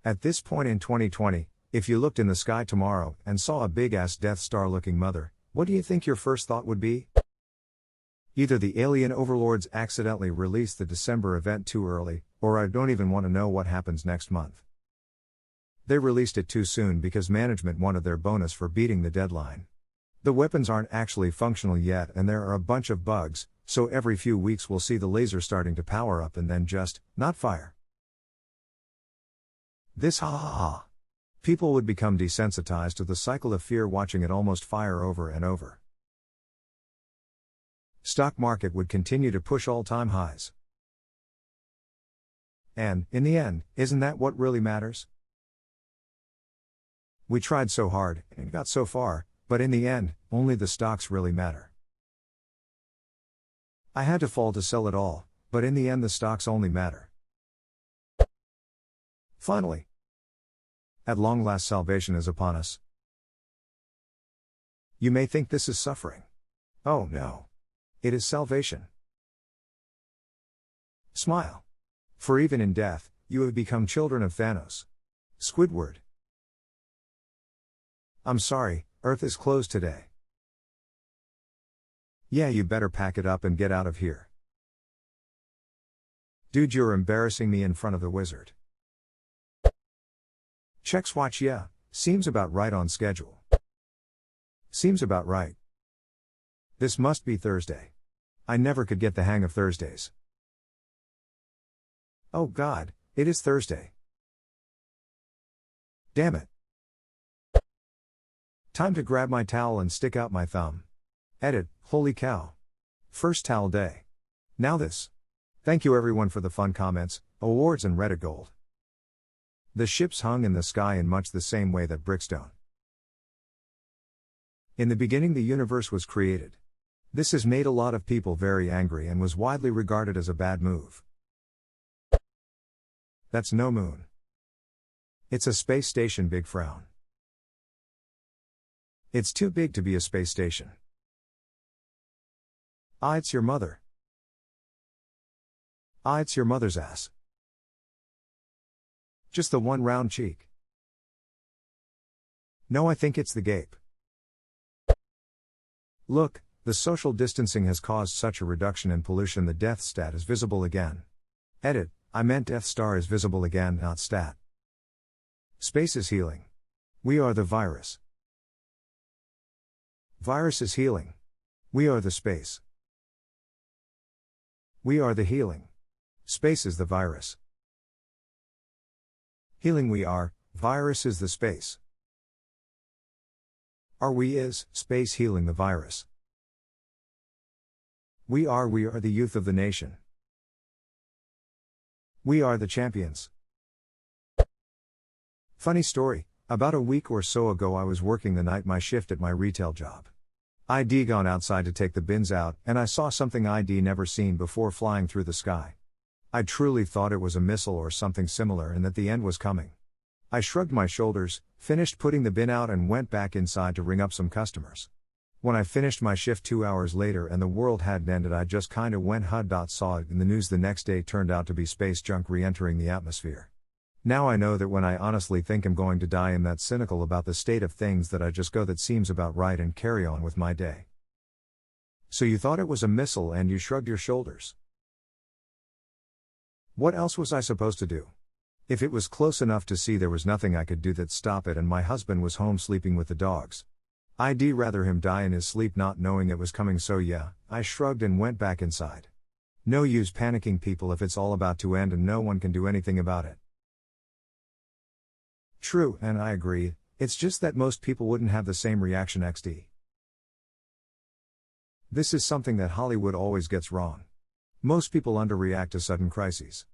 At this point in 2020, if you looked in the sky tomorrow and saw a big-ass Death Star-looking mother, what do you think your first thought would be? Either the alien overlords accidentally released the December event too early, or I don't even want to know what happens next month. They released it too soon because management wanted their bonus for beating the deadline. The weapons aren't actually functional yet and there are a bunch of bugs, so every few weeks we'll see the laser starting to power up and then just, not fire. This ha ha ha. People would become desensitized to the cycle of fear watching it almost fire over and over. Stock market would continue to push all-time highs. And, in the end, isn't that what really matters? We tried so hard, and got so far, but in the end, only the stocks really matter. I had to fall to sell it all, but in the end the stocks only matter. Finally, at long last salvation is upon us. You may think this is suffering. Oh no. It is salvation. Smile. For even in death, you have become children of Thanos. Squidward. I'm sorry, Earth is closed today. Yeah, you better pack it up and get out of here. Dude, you're embarrassing me in front of the wizard. Checks watch, yeah, seems about right on schedule. Seems about right. This must be Thursday. I never could get the hang of Thursdays. Oh God, it is Thursday. Damn it. Time to grab my towel and stick out my thumb. Edit, holy cow. First towel day. Now this. Thank you everyone for the fun comments, awards and Reddit gold. The ships hung in the sky in much the same way that bricks don't. In the beginning the universe was created. This has made a lot of people very angry and was widely regarded as a bad move. That's no moon. It's a space station, big frown. It's too big to be a space station. Ah, it's your mother. Ah, it's your mother's ass. Just the one round cheek. No, I think it's the gape. Look, the social distancing has caused such a reduction in pollution the death stat is visible again. Edit, I meant Death Star is visible again, not stat. Space is healing. We are the virus. Virus is healing. We are the space. We are the healing. Space is the virus. Healing we are, virus is the space. Are we is, space healing the virus. We are the youth of the nation. We are the champions. Funny story, about a week or so ago I was working the night my shift at my retail job. I'd gone outside to take the bins out and I saw something I'd never seen before flying through the sky. I truly thought it was a missile or something similar and that the end was coming. I shrugged my shoulders, finished putting the bin out and went back inside to ring up some customers. When I finished my shift 2 hours later and the world hadn't ended, I just kinda went saw it in the news the next day turned out to be space junk re-entering the atmosphere. Now I know that when I honestly think I'm going to die I'm that cynical about the state of things that I just go that seems about right and carry on with my day. So you thought it was a missile and you shrugged your shoulders. What else was I supposed to do? If it was close enough to see there was nothing I could do that'd stop it and my husband was home sleeping with the dogs. I'd rather him die in his sleep not knowing it was coming, so yeah, I shrugged and went back inside. No use panicking people if it's all about to end and no one can do anything about it. True, and I agree, it's just that most people wouldn't have the same reaction XD. This is something that Hollywood always gets wrong. Most people underreact to sudden crises.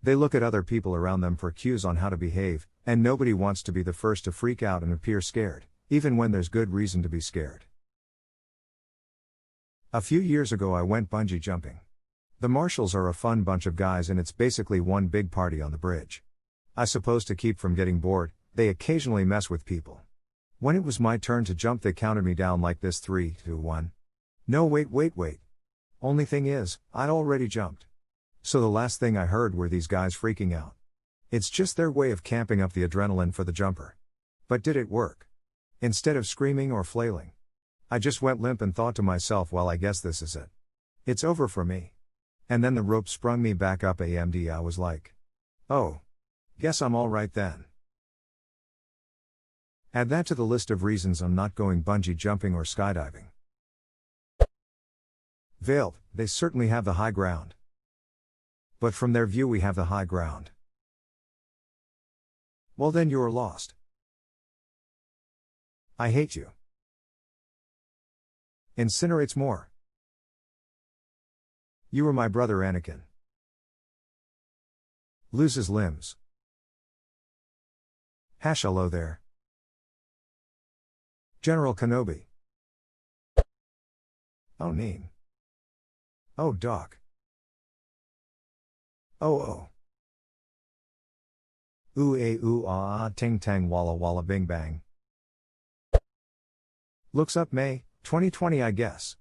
They look at other people around them for cues on how to behave, and nobody wants to be the first to freak out and appear scared, even when there's good reason to be scared. A few years ago I went bungee jumping. The marshals are a fun bunch of guys and it's basically one big party on the bridge. I suppose to keep from getting bored, they occasionally mess with people. When it was my turn to jump they counted me down like this: 3, 2, 1. No, wait. Only thing is, I'd already jumped. So the last thing I heard were these guys freaking out. It's just their way of camping up the adrenaline for the jumper. But did it work? Instead of screaming or flailing, I just went limp and thought to myself, well, I guess this is it. It's over for me. And then the rope sprung me back up AMD. I was like, oh, guess I'm all right then. Add that to the list of reasons I'm not going bungee jumping or skydiving. Veiled, they certainly have the high ground. But from their view we have the high ground. Well then you're lost. I hate you. Incinerates more. You were my brother Anakin. Loses limbs. Hello there. General Kenobi. Oh Neen. Oh Doc. Oh. Ooh ooh ah ting tang walla walla bing bang. Looks up May, 2020 I guess.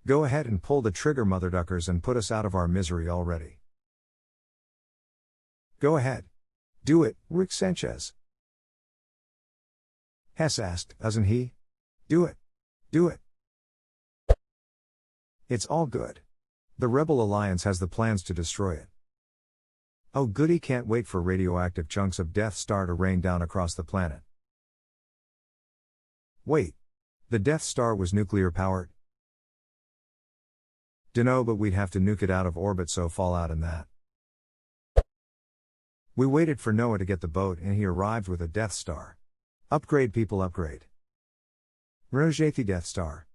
Go ahead and pull the trigger mother duckers and put us out of our misery already. Go ahead. Do it, Rick Sanchez. Hess asked, doesn't he? Do it. Do it. It's all good. The Rebel Alliance has the plans to destroy it. Oh goody, can't wait for radioactive chunks of Death Star to rain down across the planet. Wait. The Death Star was nuclear powered? Dunno, but we'd have to nuke it out of orbit, so fallout in that. We waited for Noah to get the boat and he arrived with a Death Star. Upgrade people, upgrade. Rojathi Death Star.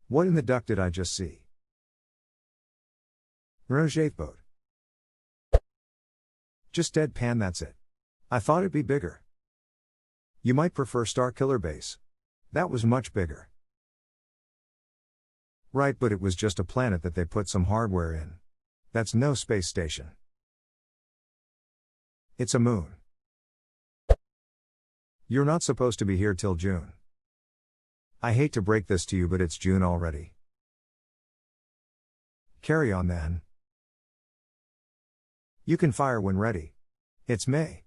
What in the duck did I just see? Rojath boat. Just deadpan, that's it. I thought it'd be bigger. You might prefer Star Killer Base. That was much bigger. Right, but it was just a planet that they put some hardware in. That's no space station. It's a moon. You're not supposed to be here till June. I hate to break this to you, but it's June already. Carry on then. You can fire when ready. It's May.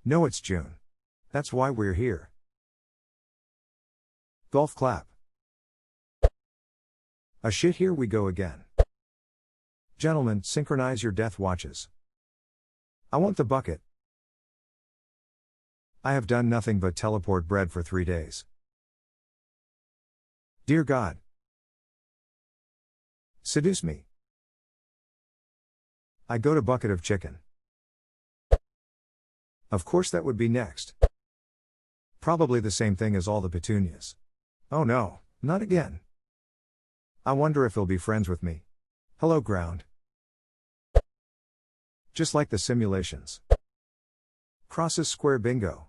No, it's June. That's why we're here. Golf clap. A shit, here we go again. Gentlemen, synchronize your death watches. I want the bucket. I have done nothing but teleport bread for 3 days. Dear God. Seduce me. I go to bucket of chicken. Of course that would be next. Probably the same thing as all the petunias. Oh no, not again. I wonder if he'll be friends with me. Hello ground. Just like the simulations. Crosses square bingo.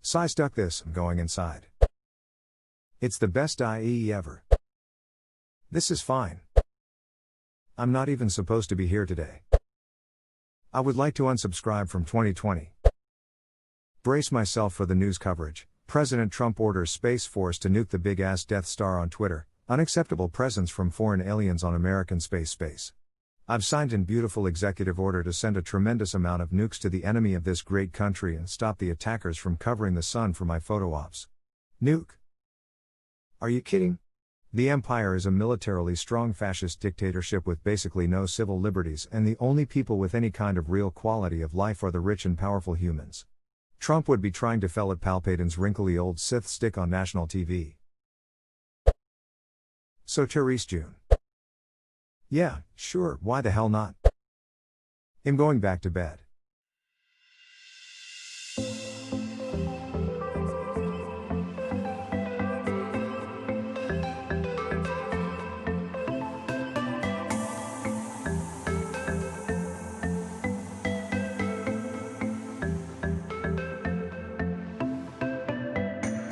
Size duck this, I'm going inside. It's the best IE ever. This is fine. I'm not even supposed to be here today. I would like to unsubscribe from 2020. Brace myself for the news coverage. President Trump orders Space Force to nuke the big-ass Death Star on Twitter. Unacceptable presence from foreign aliens on American space. I've signed in beautiful executive order to send a tremendous amount of nukes to the enemy of this great country and stop the attackers from covering the sun for my photo ops. Nuke? Are you kidding? The empire is a militarily strong fascist dictatorship with basically no civil liberties, and the only people with any kind of real quality of life are the rich and powerful humans. Trump would be trying to fell at Palpatine's wrinkly old Sith stick on national TV. So Therese June. Yeah, sure, why the hell not? I'm going back to bed.